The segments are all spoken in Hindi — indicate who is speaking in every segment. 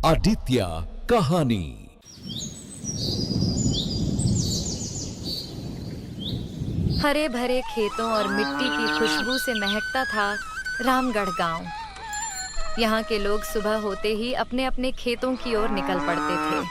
Speaker 1: आदित्य कहानी।
Speaker 2: हरे भरे खेतों और मिट्टी की खुशबू से महकता था रामगढ़ गांव। यहाँ के लोग सुबह होते ही अपने अपने खेतों की ओर निकल पड़ते थे।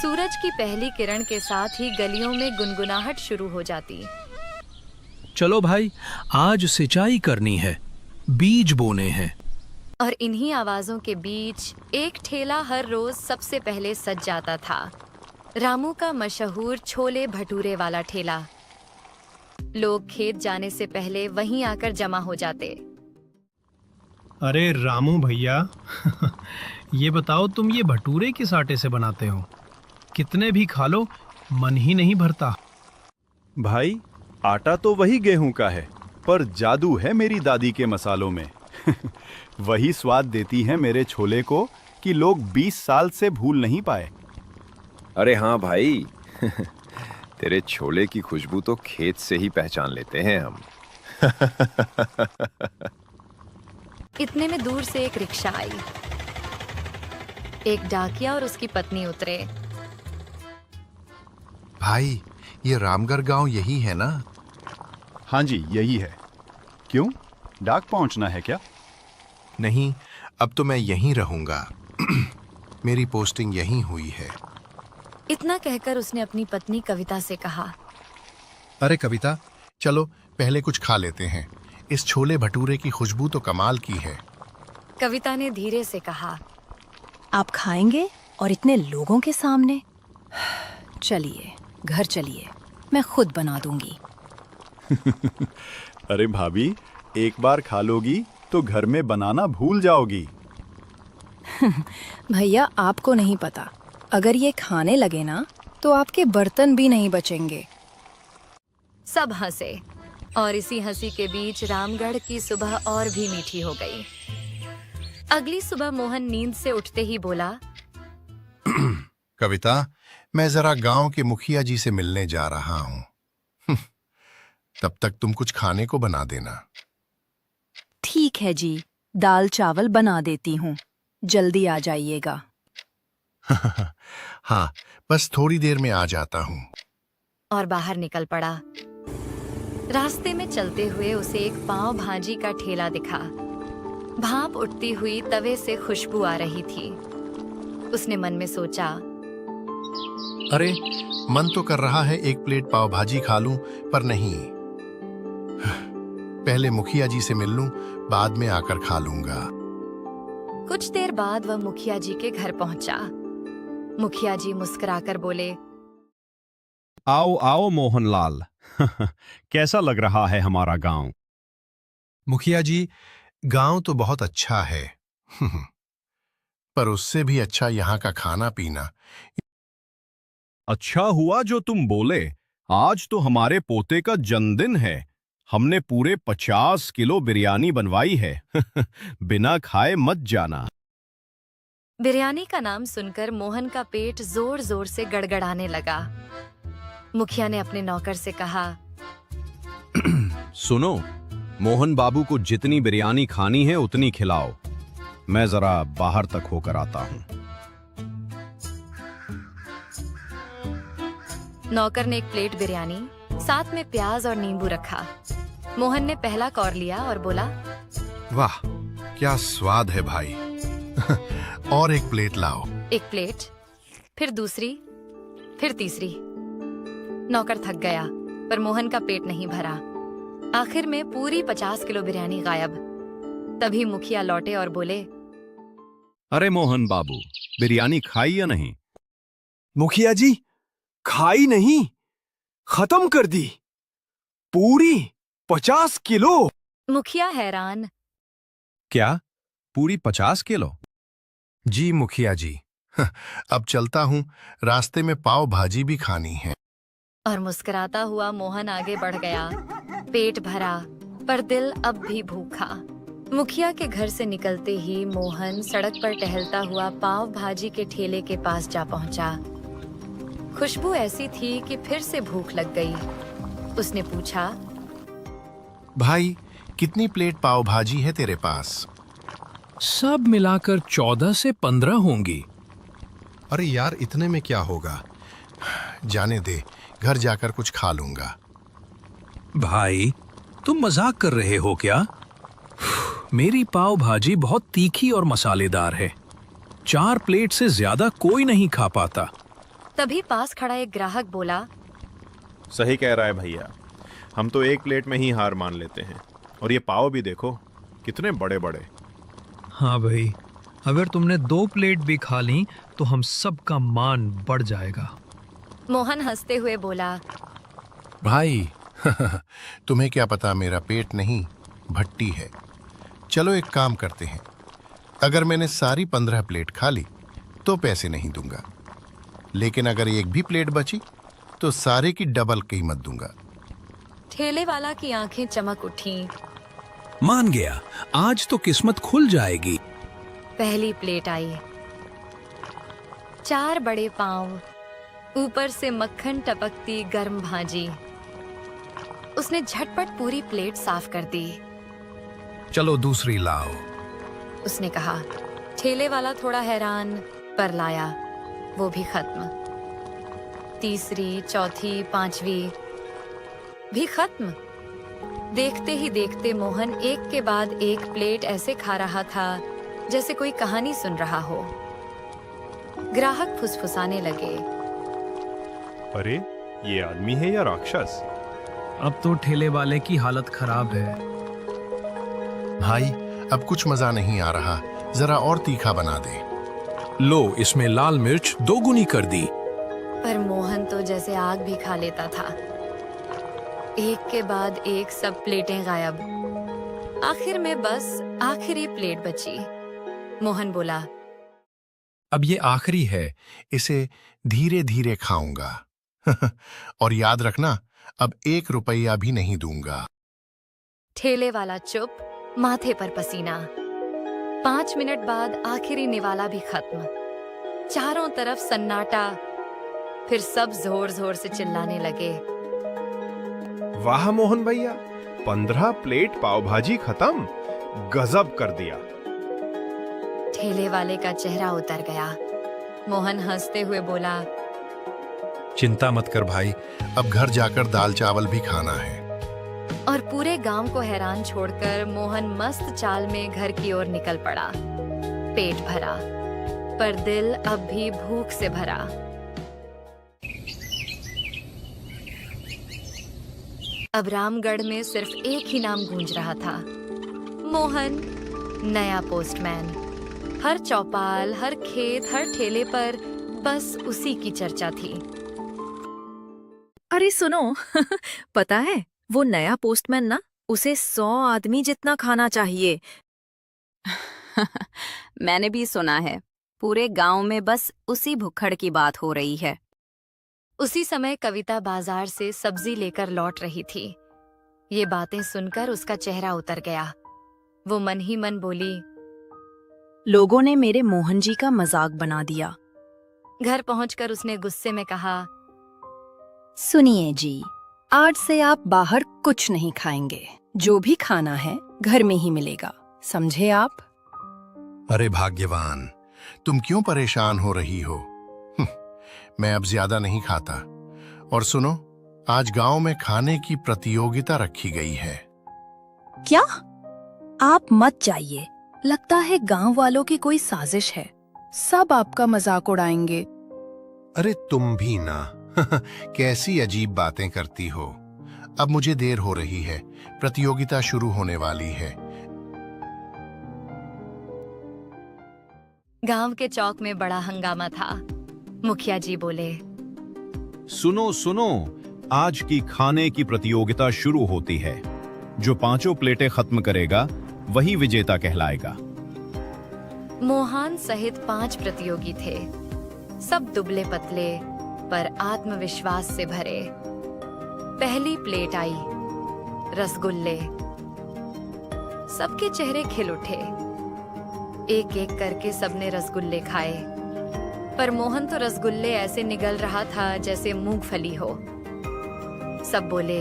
Speaker 2: सूरज की पहली किरण के साथ ही गलियों में गुनगुनाहट शुरू हो जाती।
Speaker 3: चलो भाई, आज सिंचाई करनी है, बीज बोने हैं।
Speaker 2: और इन्हीं आवाजों के बीच एक ठेला हर रोज सबसे पहले सज जाता था। रामू का मशहूर छोले भटूरे वाला ठेला। लोग खेत जाने से पहले वहीं आकर जमा हो जाते।
Speaker 4: अरे रामू भैया ये बताओ, तुम ये भटूरे किस आटे से बनाते हो? कितने भी खा लो मन ही नहीं भरता।
Speaker 5: भाई, आटा तो वही गेहूं का है, पर जादू है मेरी दादी के मसालों में। वही स्वाद देती है मेरे छोले को कि लोग 20 साल से भूल नहीं पाए।
Speaker 6: अरे हाँ भाई तेरे छोले की खुशबू तो खेत से ही पहचान लेते हैं हम।
Speaker 2: इतने में दूर से एक रिक्शा आई। एक डाकिया और उसकी पत्नी उतरे।
Speaker 7: भाई, ये रामगढ़ गांव यही है ना?
Speaker 5: हाँ जी, यही है। क्यों, डाक पहुंचना है क्या?
Speaker 7: नहीं, अब तो मैं यहीं रहूंगा। मेरी पोस्टिंग यहीं हुई है।
Speaker 2: इतना कहकर उसने अपनी पत्नी कविता से कहा,
Speaker 7: अरे कविता, चलो पहले कुछ खा लेते हैं। इस छोले भटूरे की खुशबू तो कमाल की है।
Speaker 2: कविता ने धीरे से कहा,
Speaker 8: आप खाएंगे और इतने लोगों के सामने? चलिए घर चलिए, मैं खुद बना दूंगी।
Speaker 5: अरे भाभी, एक बार खा लोगी तो घर में बनाना भूल जाओगी।
Speaker 8: भैया, आपको नहीं पता, अगर ये खाने लगे ना तो आपके बर्तन भी नहीं बचेंगे।
Speaker 2: सब हंसे और इसी हंसी के बीच रामगढ़ की सुबह और भी मीठी हो गई। अगली सुबह मोहन नींद से उठते ही बोला,
Speaker 7: कविता, मैं जरा गांव के मुखिया जी से मिलने जा रहा हूं। तब तक तुम कुछ खाने को बना देना।
Speaker 8: ठीक है जी, दाल चावल बना देती हूँ, जल्दी आ जाइएगा।
Speaker 7: हाँ, बस थोड़ी देर में आ जाता हूँ।
Speaker 2: और बाहर निकल पड़ा। रास्ते में चलते हुए उसे एक पाव भाजी का ठेला दिखा। भाप उठती हुई तवे से खुशबू आ रही थी। उसने मन में सोचा,
Speaker 7: अरे, मन तो कर रहा है एक प्लेट पाव भाजी खा लूं, पर नहीं, पहले मुखिया जी से मिल लूं, बाद में आकर खा लूंगा।
Speaker 2: कुछ देर बाद वह मुखिया जी के घर पहुंचा। मुखिया जी मुस्कुराकर बोले,
Speaker 5: आओ आओ मोहनलाल, कैसा लग रहा है हमारा गांव?
Speaker 7: मुखिया जी, गांव तो बहुत अच्छा है, पर उससे भी अच्छा यहाँ का खाना पीना।
Speaker 5: अच्छा हुआ जो तुम बोले। आज तो हमारे पोते का जन्मदिन है। हमने पूरे 50 किलो बिरयानी बनवाई है। बिना खाए मत जाना।
Speaker 2: बिरयानी का नाम सुनकर मोहन का पेट जोर जोर से गड़गड़ाने लगा। मुखिया ने अपने नौकर से कहा,
Speaker 5: सुनो, मोहन बाबू को जितनी बिरयानी खानी है उतनी खिलाओ। मैं जरा बाहर तक होकर आता हूं।
Speaker 2: नौकर ने एक प्लेट बिरयानी, साथ में प्याज और नींबू रखा। मोहन ने पहला कौर लिया और बोला,
Speaker 7: वाह, क्या स्वाद है भाई। और एक प्लेट लाओ।
Speaker 2: एक प्लेट, फिर दूसरी, फिर तीसरी। नौकर थक गया, पर मोहन का पेट नहीं भरा। आखिर में पूरी 50 किलो बिरयानी गायब। तभी मुखिया लौटे और बोले,
Speaker 5: अरे मोहन बाबू, बिरयानी खाई या नहीं?
Speaker 9: मुखिया जी, खाई नहीं, खत्म कर दी, पूरी 50 किलो।
Speaker 2: मुखिया हैरान,
Speaker 5: क्या, पूरी 50 किलो?
Speaker 7: जी मुखिया जी, अब चलता हूँ, रास्ते में पाव भाजी भी खानी है।
Speaker 2: और मुस्कुराता हुआ मोहन आगे बढ़ गया। पेट भरा, पर दिल अब भी भूखा। मुखिया के घर से निकलते ही मोहन सड़क पर टहलता हुआ पाव भाजी के ठेले के पास जा पहुंचा। खुशबू ऐसी थी कि फिर से भूख लग गई। उसने पूछा,
Speaker 7: भाई, कितनी प्लेट पाव भाजी है तेरे पास?
Speaker 3: सब मिलाकर 14 से 15 होंगी।
Speaker 7: अरे यार, इतने में क्या होगा? जाने दे, घर जाकर कुछ खा लूंगा।
Speaker 3: भाई, तुम मजाक कर रहे हो क्या? मेरी पाव भाजी बहुत तीखी और मसालेदार है। 4 प्लेट से ज्यादा कोई नहीं खा पाता।
Speaker 2: तभी पास खड़ा एक ग्राहक बोला,
Speaker 10: सही कह रहा है भैया, हम तो एक प्लेट में ही हार मान लेते हैं। और ये पाव भी देखो, कितने बड़े बड़े।
Speaker 4: हाँ भाई, अगर तुमने 2 प्लेट भी खा ली तो हम सबका मान बढ़ जाएगा।
Speaker 2: मोहन हंसते हुए बोला,
Speaker 7: भाई तुम्हें क्या पता, मेरा पेट नहीं भट्टी है। चलो एक काम करते हैं, अगर मैंने सारी 15 प्लेट खा ली तो पैसे नहीं दूंगा, लेकिन अगर एक भी प्लेट बची तो सारे की डबल कीमत दूंगा।
Speaker 2: ठेले वाला की आंखें चमक उठी।
Speaker 3: मान गया, आज तो किस्मत खुल जाएगी।
Speaker 2: पहली प्लेट आई। 4 बड़े पांव, ऊपर से मक्खन टपकती गर्म भाजी। उसने झटपट पूरी प्लेट साफ कर दी।
Speaker 7: चलो दूसरी लाओ,
Speaker 2: उसने कहा। ठेले वाला थोड़ा हैरान, पर लाया। वो भी खत्म। तीसरी, चौथी, 5वीं भी खत्म। देखते ही देखते मोहन एक के बाद एक प्लेट ऐसे खा रहा था जैसे कोई कहानी सुन रहा हो। ग्राहक फुसफुसाने लगे,
Speaker 10: अरे ये आदमी है या राक्षस?
Speaker 4: अब तो ठेले वाले की हालत खराब है।
Speaker 7: भाई अब कुछ मजा नहीं आ रहा, जरा और तीखा बना दे।
Speaker 3: लो, इसमें लाल मिर्च 2 गुनी कर दी।
Speaker 2: पर मोहन तो जैसे आग भी खा लेता था। एक के बाद एक सब प्लेटें गायब। आखिर में बस आखिरी प्लेट बची। मोहन बोला,
Speaker 7: अब ये आखिरी है, इसे धीरे धीरे खाऊंगा। और याद रखना, अब 1 रुपया भी नहीं दूंगा।
Speaker 2: ठेले वाला चुप, माथे पर पसीना। 5 मिनट बाद आखिरी निवाला भी खत्म। चारों तरफ सन्नाटा। फिर सब जोर जोर से चिल्लाने लगे,
Speaker 10: वाह मोहन भैया, 15 प्लेट पाव भाजी खत्म, गजब कर दिया।
Speaker 2: ठेले वाले का चेहरा उतर गया। मोहन हंसते हुए बोला,
Speaker 7: चिंता मत कर भाई, अब घर जाकर दाल चावल भी खाना है।
Speaker 2: और पूरे गांव को हैरान छोड़कर मोहन मस्त चाल में घर की ओर निकल पड़ा। पेट भरा, पर दिल अब भी भूख से भरा। अब रामगढ़ में सिर्फ एक ही नाम गूंज रहा था, मोहन, नया पोस्टमैन। हर चौपाल, हर खेत, हर ठेले पर बस उसी की चर्चा थी।
Speaker 8: अरे सुनो, पता है वो नया पोस्टमैन ना, उसे 100 आदमी जितना खाना चाहिए।
Speaker 11: मैंने भी सुना है, पूरे गांव में बस उसी भुक्खड़ की बात हो रही है।
Speaker 2: उसी समय कविता बाजार से सब्जी लेकर लौट रही थी। ये बातें सुनकर उसका चेहरा उतर गया। वो मन ही मन बोली,
Speaker 8: लोगों ने मेरे मोहन जी का मजाक बना दिया।
Speaker 2: घर पहुंचकर उसने गुस्से में कहा,
Speaker 8: सुनिए जी, आज से आप बाहर कुछ नहीं खाएंगे। जो भी खाना है घर में ही मिलेगा, समझे आप?
Speaker 7: अरे भाग्यवान, तुम क्यों परेशान हो रही हो? मैं अब ज्यादा नहीं खाता। और सुनो, आज गांव में खाने की प्रतियोगिता रखी गई है।
Speaker 8: क्या? आप मत जाइए, लगता है गांव वालों की कोई साजिश है। सब आपका मजाक उड़ाएंगे।
Speaker 7: अरे तुम भी ना। कैसी अजीब बातें करती हो। अब मुझे देर हो रही है, प्रतियोगिता शुरू होने वाली है।
Speaker 2: गांव के चौक में बड़ा हंगामा था। मुखिया जी बोले,
Speaker 5: सुनो सुनो, आज की खाने की प्रतियोगिता शुरू होती है। जो 5 प्लेटें खत्म करेगा वही विजेता कहलाएगा।
Speaker 2: मोहन सहित 5 प्रतियोगी थे। सब दुबले पतले पर आत्मविश्वास से भरे। पहली प्लेट आई, रसगुल्ले। सबके चेहरे खिल उठे। एक एक करके सबने रसगुल्ले खाए, पर मोहन तो रसगुल्ले ऐसे निगल रहा था जैसे मूंगफली हो। सब बोले,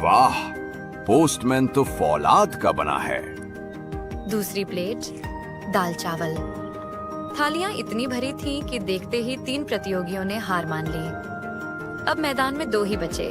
Speaker 1: वाह, पोस्टमैन तो फौलाद का बना है।
Speaker 2: दूसरी प्लेट दाल चावल। थालियां इतनी भरी थीं कि देखते ही 3 प्रतियोगियों ने हार मान ली। अब मैदान में 2 ही बचे,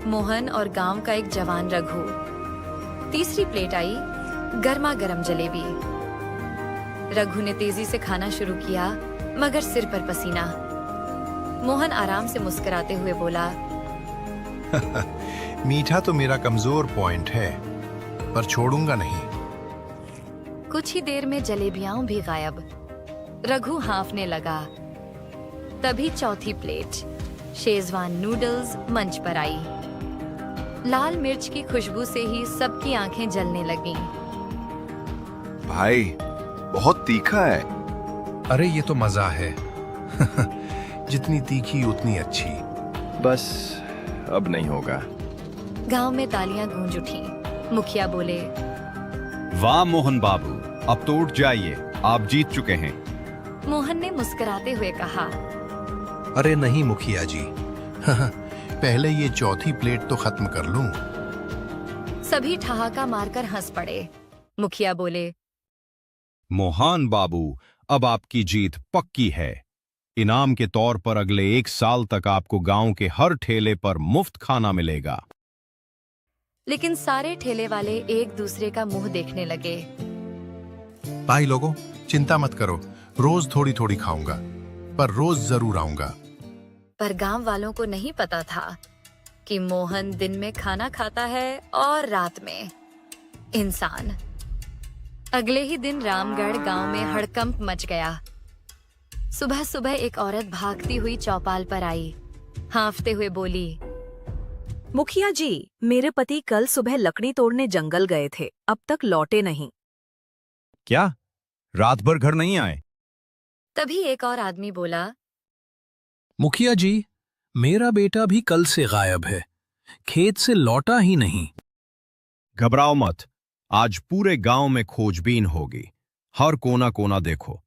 Speaker 2: मोहन और गांव का एक जवान रघु। तीसरी प्लेट आई, गर्मा गर्म जलेबी। रघु ने तेजी से खाना शुरू किया, मगर सिर पर पसीना। मोहन आराम से मुस्कुराते हुए बोला,
Speaker 7: मीठा तो मेरा कमजोर पॉइंट है, पर छोड़ूंगा नहीं।
Speaker 2: कुछ ही देर में जलेबियां भी गायब। रघु हांफने लगा। तभी चौथी प्लेट शेजवान नूडल्स मंच पर आई। लाल मिर्च की खुशबू से ही सबकी आंखें जलने लगीं।
Speaker 6: भाई बहुत तीखा है।
Speaker 3: अरे ये तो मजा है।
Speaker 7: जितनी तीखी उतनी अच्छी।
Speaker 6: बस अब नहीं होगा।
Speaker 2: गांव में तालियां गूंज उठीं। मुखिया बोले,
Speaker 5: वाह मोहन बाबू, अब तो उठ जाइए, आप जीत चुके हैं।
Speaker 2: मोहन ने मुस्कुराते हुए कहा,
Speaker 3: अरे नहीं मुखिया जी,
Speaker 7: पहले ये चौथी प्लेट तो खत्म कर लूं।
Speaker 2: सभी ठहाका मारकर हंस पड़े। मुखिया बोले,
Speaker 5: मोहन बाबू, अब आपकी जीत पक्की है। इनाम के तौर पर अगले 1 साल तक आपको गांव के हर ठेले पर मुफ्त खाना मिलेगा।
Speaker 2: लेकिन सारे ठेले वाले एक दूसरे का मुंह देखने लगे।
Speaker 7: भाई लोगों, चिंता मत करो, रोज थोड़ी थोड़ी खाऊंगा, पर रोज जरूर आऊंगा।
Speaker 2: पर गांव वालों को नहीं पता था कि मोहन दिन में खाना खाता है और रात में इंसान। अगले ही दिन रामगढ़ गांव में हड़कंप मच गया। सुबह सुबह एक औरत भागती हुई चौपाल पर आई। हांफते हुए बोली,
Speaker 11: मुखिया जी, मेरे पति कल सुबह लकड़ी तोड़ने जंगल गए थे, अब तक लौटे नहीं।
Speaker 5: क्या रात भर घर नहीं आए?
Speaker 2: तभी एक और आदमी बोला,
Speaker 3: मुखिया जी, मेरा बेटा भी कल से गायब है, खेत से लौटा ही नहीं।
Speaker 5: घबराओ मत, आज पूरे गांव में खोजबीन होगी। हर कोना कोना देखो,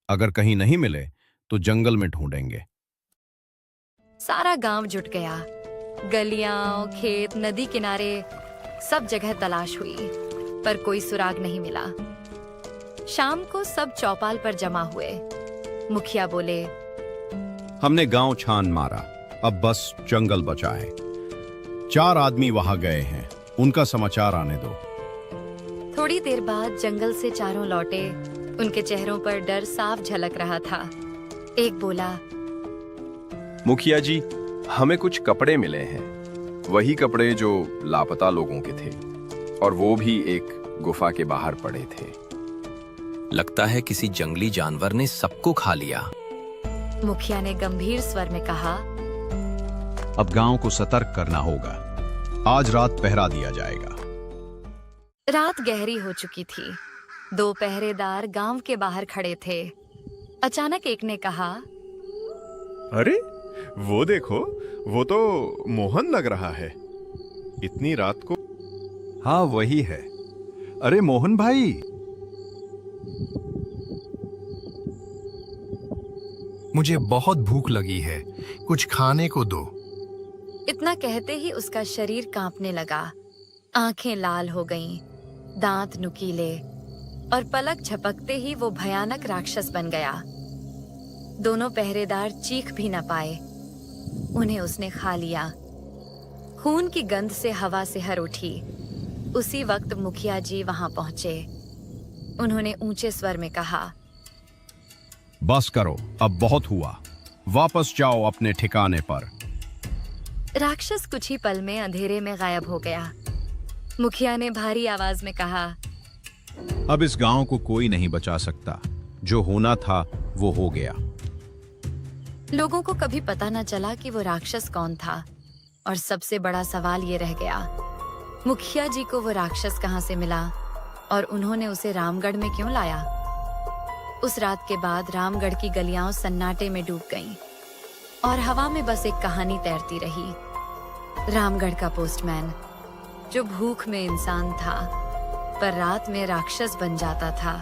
Speaker 5: अगर कहीं नहीं मिले तो जंगल में ढूंढेंगे।
Speaker 2: सारा गांव जुट गया। गलियां, खेत, नदी किनारे सब जगह तलाश हुई, पर कोई सुराग नहीं मिला। शाम को सब चौपाल पर जमा हुए। मुखिया बोले,
Speaker 5: हमने गांव छान मारा, अब बस जंगल बचा है। 4 आदमी वहां गए हैं, उनका समाचार आने दो।
Speaker 2: थोड़ी देर बाद जंगल से चारों लौटे। उनके चेहरों पर डर साफ झलक रहा था। एक बोला,
Speaker 6: मुखिया जी, हमें कुछ कपड़े मिले हैं, वही कपड़े जो लापता लोगों के थे, और वो भी एक गुफा के बाहर पड़े थे।
Speaker 12: लगता है किसी जंगली जानवर ने सबको खा लिया।
Speaker 2: मुखिया ने गंभीर स्वर में कहा,
Speaker 5: अब गांव को सतर्क करना होगा। आज रात पहरा दिया जाएगा।
Speaker 2: रात गहरी हो चुकी थी। 2 पहरेदार गांव के बाहर खड़े थे। अचानक एक ने कहा,
Speaker 10: अरे वो देखो, वो तो मोहन लग रहा है इतनी रात को।
Speaker 5: हाँ वही है। अरे मोहन भाई,
Speaker 7: मुझे बहुत भूख लगी है, कुछ खाने को दो।
Speaker 2: इतना कहते ही उसका शरीर कांपने लगा। आंखें लाल हो गईं, दांत नुकीले, और पलक झपकते ही वो भयानक राक्षस बन गया। दोनों पहरेदार चीख भी न पाए। उन्हें उसने खा लिया। खून की गंध से हवा सिहर उठी। उसी वक्त मुखिया जी वहां पहुंचे। उन्होंने ऊंचे स्वर में कहा,
Speaker 5: बस करो, अब बहुत हुआ, वापस जाओ अपने ठिकाने पर।
Speaker 2: राक्षस कुछ ही पल में अंधेरे में गायब हो गया। मुखिया ने भारी आवाज में कहा,
Speaker 5: अब इस गांव को कोई नहीं बचा सकता। जो होना था वो हो गया।
Speaker 2: लोगों को कभी पता न चला कि वो राक्षस कौन था, और सबसे बड़ा सवाल ये रह गया, मुखिया जी को वो राक्षस कहां से मिला और उन्होंने उसे रामगढ़ में क्यों लाया। उस रात के बाद रामगढ़ की गलियां सन्नाटे में डूब गईं और हवा में बस एक कहानी तैरती रही। रामगढ़ का पोस्टमैन, जो भूख में इंसान था पर रात में राक्षस बन जाता था।